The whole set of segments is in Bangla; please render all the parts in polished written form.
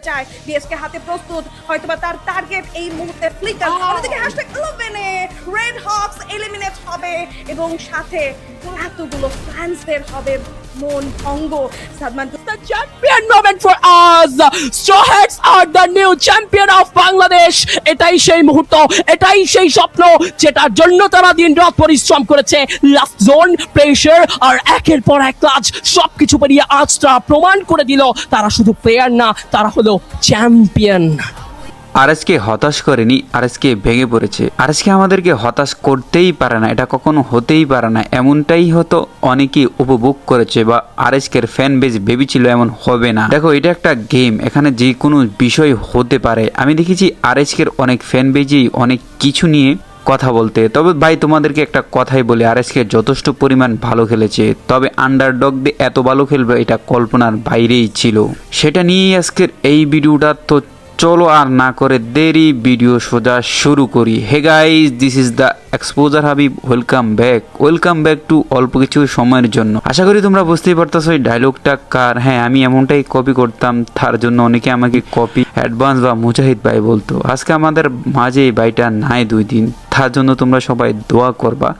চায় ডিএসকে হাতে প্রস্তুত হয়তোবা তার টার্গেট এই মুহূর্তে ফ্লিকার অন্যদিকে #11 এ রেড হকস এলিমিনেট হবে এবং সাথে এতগুলো ফ্যান্সদের হবে মন ভঙ্গ Sadman The champion moment for us. Straw Hats are the new champion of Bangladesh. এটাই সেই মুহূর্ত, এটাই সেই স্বপ্ন যেটার জন্য তারা দিন রাত পরিশ্রম করেছে। লাস্ট জোন প্রেশার আর একের পর এক কাজ সবকিছু পেরিয়ে আজ তারা প্রমাণ করে দিল তারা শুধু প্লেয়ার না, তারা হলো চ্যাম্পিয়ন। আরএসকে হতাশ করেনি, আরএসকে ভেঙে পড়েছে। আরএসকে আমাদেরকে হতাশ করতেই পারে না, এটা কখনো হতেই পারে না। এমনটাই হয়তো অনেকেই উপভোগ করেছে বা আরএসকের ফ্যান বেজ ভেবেছিল এমন হবে না। দেখো, এটা একটা গেম, এখানে যে কোনো বিষয় হতে পারে। আমি দেখেছি আরএসকের অনেক ফ্যান বেজেই অনেক কিছু নিয়ে কথা বলতে। তবে ভাই তোমাদেরকে একটা কথাই বলি, আরএসকে যথেষ্ট পরিমাণ ভালো খেলেছে, তবে আন্ডারডগ দিয়ে এত ভালো খেলবে এটা কল্পনার বাইরেই ছিল। সেটা নিয়েই আজকের এই ভিডিওটা। তো চলো আর না করে দেরি ভিডিও সোজা শুরু করি। Hey guys, this is the exposure Habib, welcome back to অল্প কিছু সময়ের জন্য। আশা করি তোমরা বুঝতেই পারতেছো এই ডায়লগটা কার। হ্যাঁ, আমি এমনটাই কপি করতাম, তার জন্য অনেকে আমাকে কপি অ্যাডভান্স বা মুজাহিদ ভাই বলতো। আজকে আমাদের মাঝে এই ভাইটা নাই 2 দিন, তার জন্য তোমরা সবাই দোয়া করবা।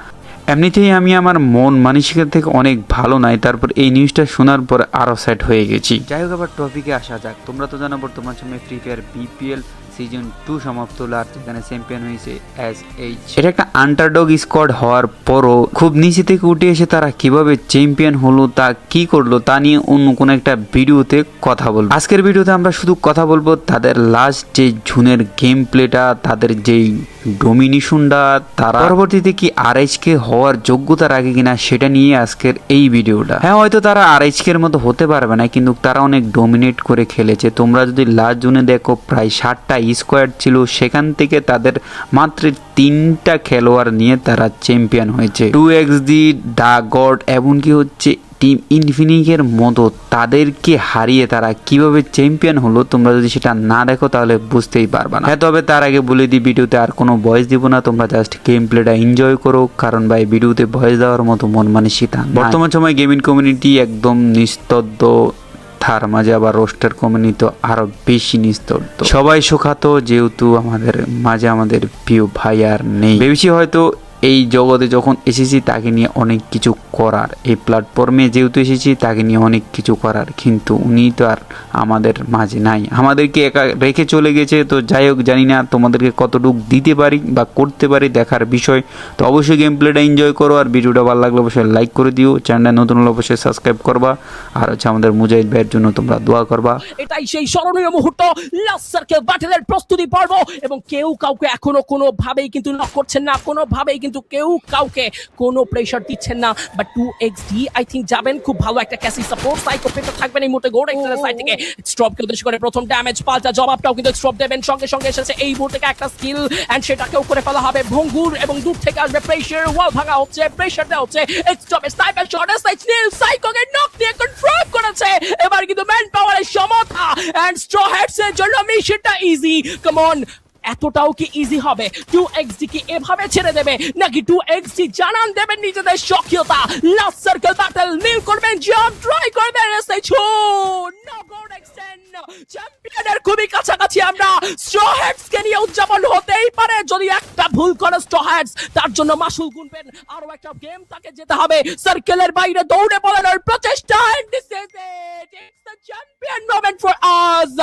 এমনিতেই আমি আমার মন মানসিকতা থেকে অনেক ভালো নাই, তারপর এই নিউজটা শোনার পর আরও সেট হয়ে গেছি। যাই হোক, আবার টপিকে আসা যাক। তোমরা তো জানো বর্তমান সময়ে ফ্রি ফায়ার বিপিএল সিজন 2 সমাপ্ত হলো, আর যেখানে চ্যাম্পিয়ন হয়েছে SH। এটা একটা আন্ডারডগ স্কোয়াড হওয়ার পরও খুব নিচে থেকে উঠে এসে তারা কিভাবে চ্যাম্পিয়ন হলো, তা কি করলো, তা নিয়ে অন্য কোনো একটা ভিডিওতে কথা বলবো। আজকের ভিডিওতে আমরা শুধু কথা বলবো তাদের লাস্ট যে জুনের গেম প্লেটা, তাদের যেই ডোমিনেশনটা, তারা পরবর্তীতে কি আরএইচকে হওয়ার যোগ্যতা রাখে কিনা সেটা নিয়ে আজকের এই ভিডিওটা। হ্যাঁ, হয়তো তারা আরএইচকে এর মতো হতে পারবে না, কিন্তু তারা অনেক ডোমিনেট করে খেলেছে। তোমরা যদি লাস্ট জুনে দেখো প্রায় 60টা স্কোয়াড ছিল, সেখান থেকে তাদের মাত্র 3টা খেলোয়াড় নিয়ে তারা চ্যাম্পিয়ন হয়েছে। 2xD, ডাগড, এমনকি হচ্ছে টিম ইনফিনিক্সের মতো তাদেরকে হারিয়ে তারা কিভাবে চ্যাম্পিয়ন হলো, তোমরা যদি সেটা না দেখো তাহলে বুঝতেই পারবা না। হ্যাঁ, তবে তার আগে বলে দিই, ভিডিওতে আর কোনো ভয়েস দিব না, তোমরা জাস্ট গেম প্লেটা এনজয় করো, কারণ ভাই ভিডিওতে ভয়েস দেওয়ার মতো মন মানসিকতা বর্তমান সময় গেমিং কমিউনিটি একদম নিস্তব্ধ, তার মাঝে আবার রোস্টার কমিউনিটি তো আরো বেশি নিস্তব্ধ। সবাই সুখাতো, যেহেতু আমাদের মাঝে আমাদের প্রিয় ভাই আর নেই। ভেবেছি হয়তো এই জগতে যখন এসেছি তাকে নিয়ে অনেক কিছু করার, এই প্ল্যাটফর্মে যেহেতু এসেছি তাকে নিয়ে অনেক কিছু করার, কিন্তু উনি তো আর আমাদের মাঝে নাই, আমাদেরকে একা রেখে চলে গেছে। তো যাই হোক, জানি না তোমাদেরকে কতটুকু দিতে পারি বা করতে পারি, দেখার বিষয়। তো অবশ্যই গেম প্লেটা এনজয় করো, আর ভিডিওটা ভালো লাগলে অবশ্যই লাইক করে দিও, চ্যানেলটা নতুন হলে অবশ্যই সাবস্ক্রাইব করবা, আর হচ্ছে আমাদের মুজাহিদ ভাইয়ের জন্য তোমরা দোয়া করবা। এটাই সেই স্মরণীয় মুহূর্ত, লাস্ট সার্কেল ব্যাটেলের প্রস্তুতি পর্ব, এবং কেউ কাউকে এখনো কোনোভাবেই কিন্তু নক করছেন না, কোনোভাবেই কিন্তু কেউ কাউকে কোনো প্রেশার দিচ্ছেন না। বাট 2xD আই থিঙ্ক যাবেন, খুব ভালো একটা ক্যাসি সাপোর্ট সাইকোপেটা থাকবেন এই মুহূর্তে গোড এক্সেলের সাইড থেকে। স্ট্রপকে উদ্দেশ্য করে প্রথম ড্যামেজ, পাল্টা জবাবটাও কিন্তু স্ট্রপ দেবেন। সঙ্গে সঙ্গে এসেছে এই মুহূর্তে একটা স্কিল, এন্ড সেটাকেও করে ফেলা হবে ভঙ্গুর, এবং দূর থেকে আসবে প্রেশার, ওয়াল ভাঙা হচ্ছে, প্রেশার দেওয়া হচ্ছে। স্ট্রপের স্নাইপার শট এসএইচ নীল সাইকোকে নক দিয়ে কনফার্ম করেছে। এবার কিন্তু ম্যান পাওয়ারের সমতা, এন্ড স্ট্র হ্যাটস এর জন্য মিশনটা ইজি। কাম অন, এতটাও কি ইজি হবে? 2xD কি এভাবে ছেড়ে দেবে, নাকি 2xD জানান দেবেন নিজেদের সক্রিয়তা? লাস্ট সার্কেল ব্যাটল নীল করবেন, জাম্প ট্রাই করবেন এসএইচ। নো গোড এক্সটেন্ড, চ্যাম্পিয়নের খুবই কাছাকাছি আমরা। স্ট্র হ্যাটস কে নিয়ে উদযাপন হতেই পারে, যদি একটা ভুল করে স্ট্র হ্যাটস তার জন্য মাসুল গুনবেন। আরো একটা গেম তাকে যেতে হবে, সার্কেলের বাইরে দৌড়ে পালানোর প্রচেষ্টা। This is it, it's the champion moment for us.